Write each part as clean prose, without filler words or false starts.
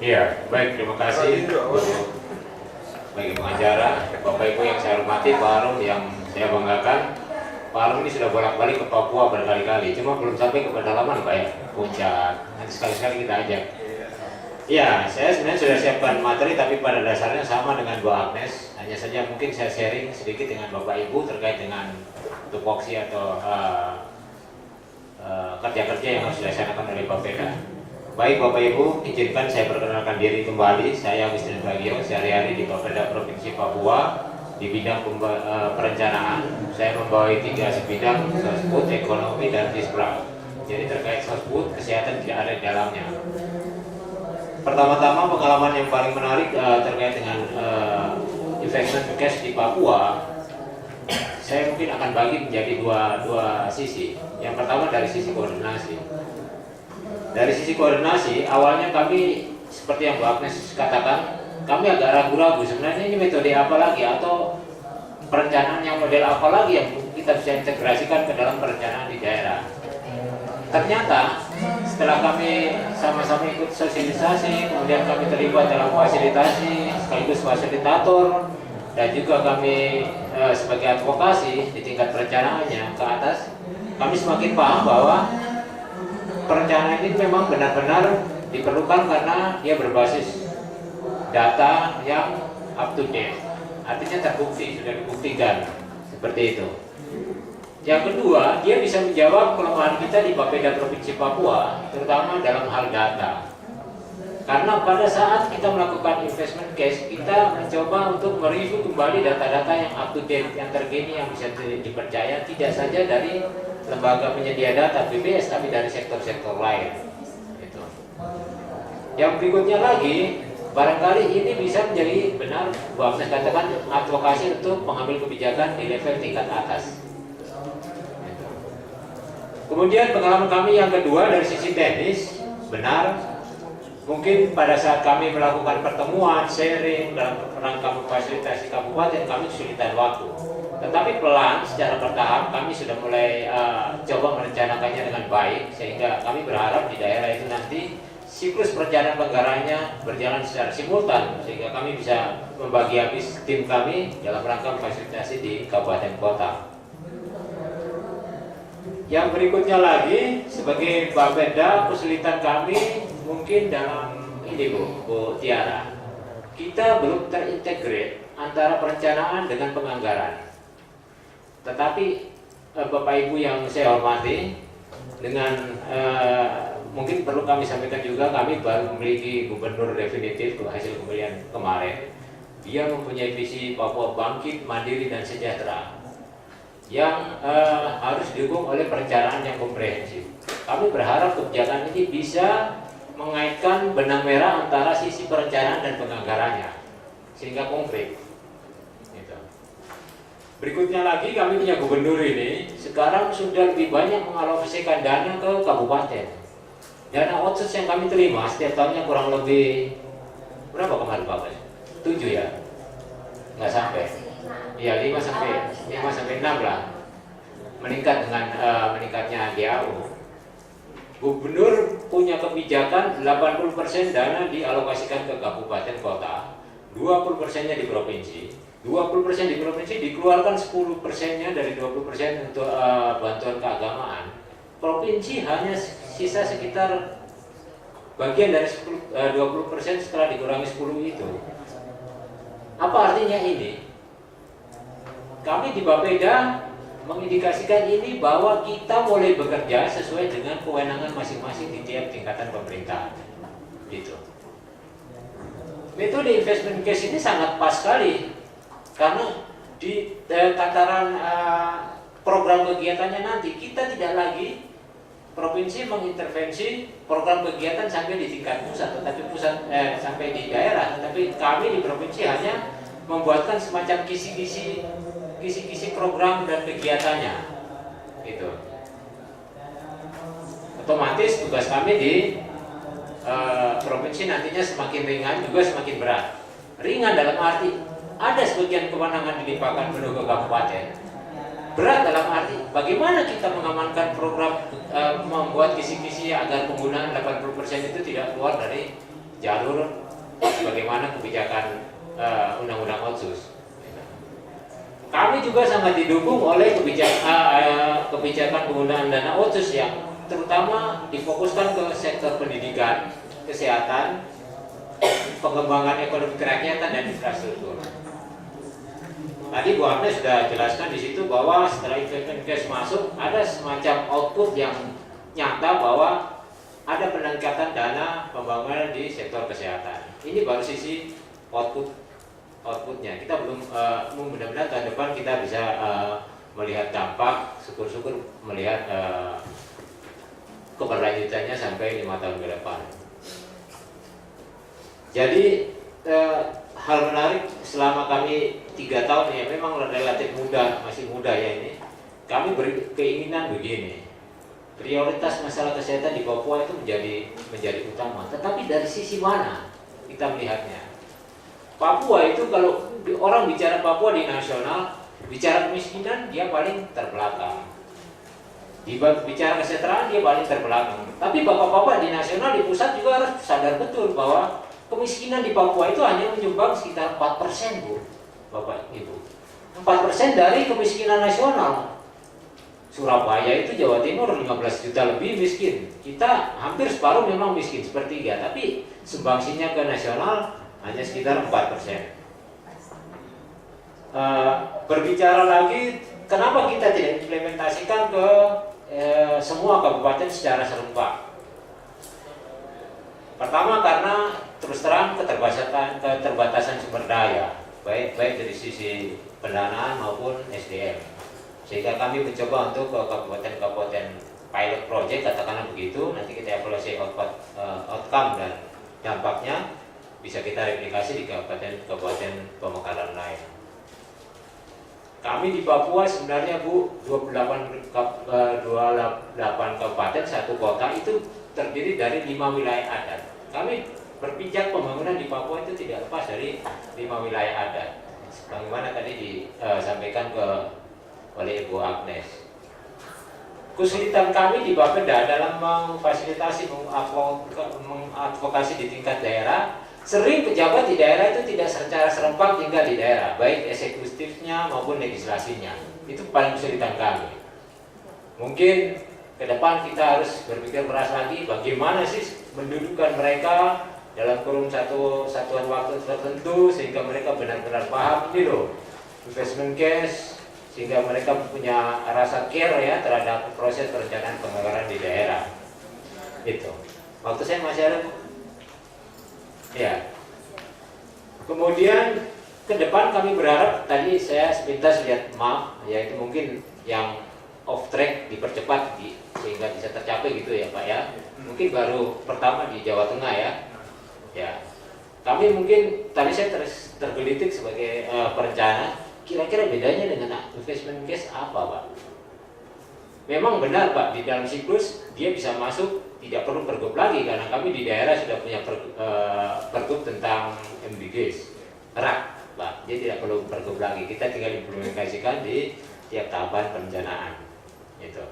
Iya, baik, terima kasih bagi pengacara, Bapak Ibu yang saya hormati, Pak Harun yang saya banggakan. Pak Harun ini sudah bolak-balik ke Papua berkali-kali, cuma belum sampai ke pedalaman Pak ya, Puncak. Nanti sekali-sekali kita ajak. Iya, saya sebenarnya sudah siapkan materi, tapi pada dasarnya sama dengan Bu Agnes. Hanya saja mungkin saya sharing sedikit dengan Bapak Ibu terkait dengan tupoksi atau kerja-kerja yang harus dilaksanakan oleh Bapeda. Baik Bapak Ibu, izinkan saya perkenalkan diri kembali. Saya Agustin Bagio, sehari-hari di Bapeda Provinsi Papua di bidang perencanaan. Saya membawahi 3 sebidang, sosbud, ekonomi, dan disbrak. Jadi terkait sosbud, kesehatan tidak ada di dalamnya. Pertama-tama pengalaman yang paling menarik terkait dengan investment case di Papua. Saya mungkin akan bagi menjadi dua sisi. Yang pertama dari sisi koordinasi. Dari sisi koordinasi, awalnya kami seperti yang Bu Agnes katakan, kami agak ragu-ragu sebenarnya ini metode apa lagi atau perencanaan yang model apa lagi yang kita bisa integrasikan ke dalam perencanaan di daerah. Ternyata setelah kami sama-sama ikut sosialisasi, kemudian kami terlibat dalam fasilitasi sekaligus fasilitator, dan juga kami sebagai advokasi di tingkat perencanaannya ke atas, kami semakin paham bahwa perencanaan ini memang benar-benar diperlukan karena dia berbasis data yang up to date, artinya terbukti, sudah dibuktikan seperti itu. Yang kedua, dia bisa menjawab kelemahan kita di Bapeda Provinsi Papua, terutama dalam hal data. Karena pada saat kita melakukan investment case, kita mencoba untuk mereview kembali data-data yang up to date, yang terkini, yang bisa dipercaya, tidak saja dari lembaga penyedia data BPS, tapi dari sektor-sektor lain. Gitu. Yang berikutnya lagi, barangkali ini bisa menjadi benar, Bu Agnes katakan, advokasi untuk pengambil kebijakan di level tingkat atas. Gitu. Kemudian pengalaman kami yang kedua dari sisi teknis, benar. Mungkin pada saat kami melakukan pertemuan, sharing dalam rangka memfasilitasi kabupaten, kami kesulitan waktu. Tetapi pelan, secara bertahap, kami sudah mulai coba merencanakannya dengan baik, sehingga kami berharap di daerah itu nanti siklus perencanaan anggarannya berjalan secara simultan, sehingga kami bisa membagi habis tim kami dalam rangka memfasilitasi di kabupaten kota. Yang berikutnya lagi, sebagai Bapeda, kesulitan kami mungkin dalam ini Bu Tiara, kita belum terintegrate antara perencanaan dengan penganggaran. Tetapi Bapak Ibu yang saya hormati, dengan mungkin perlu kami sampaikan juga, kami baru memiliki gubernur definitif hasil pemilihan kemarin. Dia mempunyai visi Papua bangkit, mandiri, dan sejahtera yang harus didukung oleh perencanaan yang komprehensif. Kami berharap kebijakan ini bisa mengaitkan benang merah antara sisi perencanaan dan penganggarannya sehingga konkret. Gitu. Berikutnya lagi, kami punya gubernur ini sekarang sudah lebih banyak mengalokasikan dana ke kabupaten. Dana otsus yang kami terima setiap tahunnya kurang lebih berapa kemarin Pak? 7 ya? Nggak sampai. Iya, 5 sampai 6 lah. Meningkat dengan meningkatnya DAU. Gubernur punya kebijakan 80% dana dialokasikan ke kabupaten kota, 20%-nya di provinsi, 20% di provinsi, dikeluarkan 10%-nya dari 20% untuk bantuan keagamaan. Provinsi hanya sisa sekitar bagian dari 20% setelah dikurangi 10 itu. Apa artinya ini? Kami di Bapeda mengindikasikan ini bahwa kita boleh bekerja sesuai dengan kewenangan masing-masing di tiap tingkatan pemerintahan. Gitu. Metode investment case ini sangat pas sekali karena di tataran program kegiatannya nanti kita tidak lagi provinsi mengintervensi program kegiatan sampai di tingkat pusat, tetapi sampai di daerah, tetapi kami di provinsi hanya membuatkan semacam kisi-kisi program dan kegiatannya, gitu. Otomatis tugas kami di provinsi nantinya semakin ringan juga semakin berat. Ringan dalam arti ada sebagian kewenangan dilimpahkan penuh ke kabupaten, Berat dalam arti bagaimana kita mengamankan program membuat kisi-kisi agar penggunaan 80% itu tidak keluar dari jalur bagaimana kebijakan undang-undang otsus. Kami juga sangat didukung oleh kebijakan penggunaan dana otsus yang terutama difokuskan ke sektor pendidikan, kesehatan, pengembangan ekonomi kerakyatan dan infrastruktur. Tadi Bu Agnes sudah jelaskan di situ bahwa setelah investment cash masuk ada semacam output yang nyata bahwa ada peningkatan dana pembangunan di sektor kesehatan. Ini baru sisi outputnya. Kita belum mudah-mudahan tahun depan kita bisa melihat dampak, syukur-syukur melihat keberlanjutannya sampai 5 tahun ke depan. Jadi hal menarik selama kami 3 tahun ya, memang relatif muda, masih muda ya ini. Kami berkeinginan begini, prioritas masalah kesehatan di Papua itu menjadi utama. Tetapi dari sisi mana kita melihatnya? Papua itu kalau orang bicara Papua di nasional, bicara kemiskinan dia paling terbelakang. Bicara kesejahteraan dia paling terbelakang. Tapi bapak-bapak di nasional, di pusat juga harus sadar betul bahwa kemiskinan di Papua itu hanya menyumbang sekitar 4%, Bu, Bapak Ibu. 4% dari kemiskinan nasional. Surabaya itu Jawa Timur 15 juta lebih miskin. Kita hampir separuh memang miskin, sepertiga. Tapi sumbangsinya ke nasional hanya sekitar 4%. Berbicara lagi, kenapa kita tidak implementasikan ke semua kabupaten secara serentak? Pertama karena terus terang keterbatasan sumber daya, baik dari sisi pendanaan maupun SDM. Sehingga kami mencoba untuk ke kabupaten-kabupaten pilot project, katakanlah begitu, nanti kita evaluasi outcome dan dampaknya bisa kita replikasi di kabupaten pemekaran lain. Kami di Papua sebenarnya, Bu, 28 kabupaten, 1 kota itu terdiri dari 5 wilayah adat. Kami berpijak pembangunan di Papua itu tidak lepas dari 5 wilayah adat. Bagaimana tadi disampaikan oleh Ibu Agnes. Kesulitan kami di Bapeda dalam memfasilitasi, mengadvokasi di tingkat daerah. Sering pejabat di daerah itu tidak secara serempak tinggal di daerah, baik eksekutifnya maupun legislasinya. Itu paling kesulitan kami. Mungkin ke depan kita harus berpikir keras lagi bagaimana sih mendudukkan mereka dalam kurun satuan waktu tertentu sehingga mereka benar-benar paham ini loh investment cash, sehingga mereka punya rasa care ya terhadap proses perencanaan penganggaran di daerah. Itu. Waktu saya masih ada, Bu. Ya. Kemudian ke depan kami berharap, tadi saya sepintas lihat map, yaitu mungkin yang off track dipercepat sehingga bisa tercapai gitu ya Pak ya. Mungkin baru pertama di Jawa Tengah ya. Ya. Kami mungkin tadi saya tergelitik sebagai perencana, kira-kira bedanya dengan investment case apa Pak? Memang benar Pak, di dalam siklus dia bisa masuk, tidak perlu pergub lagi karena kami di daerah sudah punya pergub tentang MBGs, RAK Pak. Jadi tidak perlu pergub lagi, kita tinggal implementasikan di tiap tahapan perencanaan. Gitu.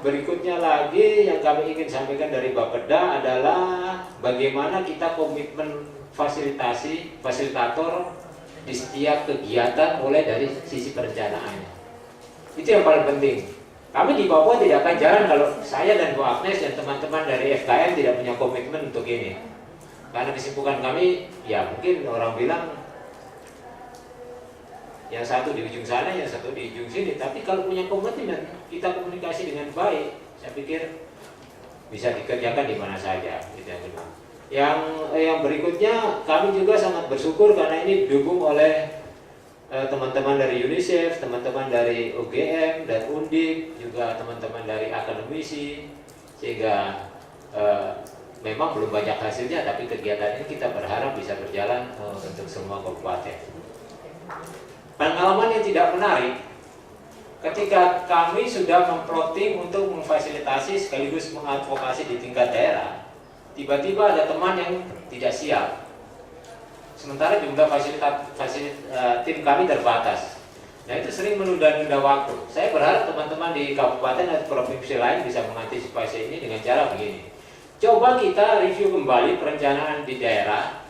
Berikutnya lagi yang kami ingin sampaikan dari Bapeda adalah bagaimana kita komitmen fasilitator di setiap kegiatan mulai dari sisi perencanaannya. Itu yang paling penting. Kami di Papua tidak akan jalan kalau saya dan Bu Agnes dan teman-teman dari FKM tidak punya komitmen untuk ini. Karena kesibukan kami, ya mungkin orang bilang yang satu di ujung sana, yang satu di ujung sini. Tapi kalau punya komitmen, kita komunikasi dengan baik, saya pikir bisa dikerjakan di mana saja. Gitu yang benar. Yang berikutnya, kami juga sangat bersyukur karena ini didukung oleh teman-teman dari UNICEF, teman-teman dari UGM dan Undip, juga teman-teman dari akademisi, sehingga memang belum banyak hasilnya, tapi kegiatan ini kita berharap bisa berjalan untuk semua kabupaten. Pengalaman yang tidak menarik, ketika kami sudah memplotting untuk memfasilitasi sekaligus mengadvokasi di tingkat daerah, tiba-tiba ada teman yang tidak siap. Sementara jumlah tim kami terbatas. Nah itu sering menunda-nunda waktu. Saya berharap teman-teman di kabupaten atau provinsi lain bisa mengantisipasi ini dengan cara begini. Coba kita review kembali perencanaan di daerah,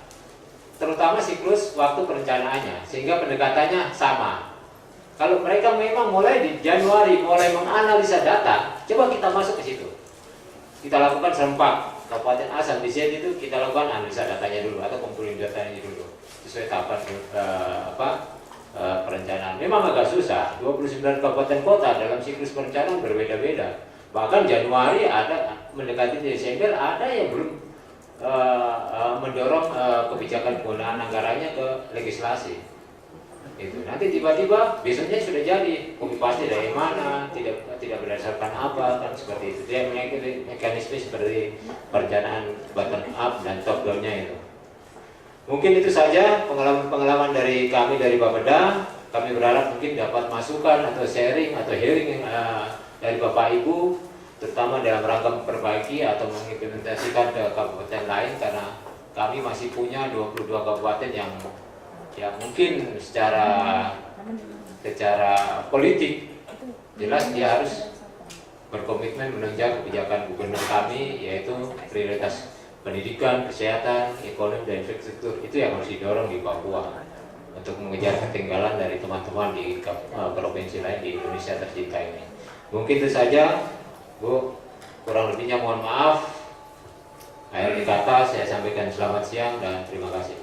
terutama siklus waktu perencanaannya, sehingga pendekatannya sama. Kalau mereka memang mulai di Januari mulai menganalisa data, coba kita masuk ke situ. Kita lakukan serempak, Kabupaten A sampai Z itu kita lakukan analisa datanya dulu atau kumpulin datanya dulu sesuai tahapan perencanaan. Memang agak susah, 29 kabupaten kota dalam siklus perencanaan berbeda-beda. Bahkan Januari ada, mendekati Desember ada yang belum mendorong kebijakan penggunaan anggarannya ke legislasi. Itu nanti tiba-tiba besoknya sudah jadi, kopi pasti dari mana, tidak berdasarkan apa, kan seperti itu. Dia mengikuti mekanisme seperti perencanaan bottom up dan top down-nya itu. Mungkin itu saja pengalaman dari kami dari Bapeda. Kami berharap mungkin dapat masukan atau sharing atau hearing dari Bapak Ibu, terutama dalam rangka memperbaiki atau mengimplementasikan ke kabupaten lain, karena kami masih punya 22 kabupaten yang mungkin secara politik jelas dia harus berkomitmen menunjang kebijakan gubernur kami, yaitu prioritas pendidikan, kesehatan, ekonomi, dan infrastruktur. Itu yang harus didorong di Papua untuk mengejar ketinggalan dari teman-teman di provinsi lain di Indonesia tercinta ini. Mungkin itu saja, Bu. Kurang lebihnya mohon maaf. Akhir kata saya sampaikan selamat siang dan terima kasih.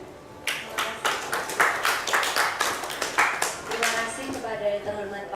Terima kasih kepada yang terhormat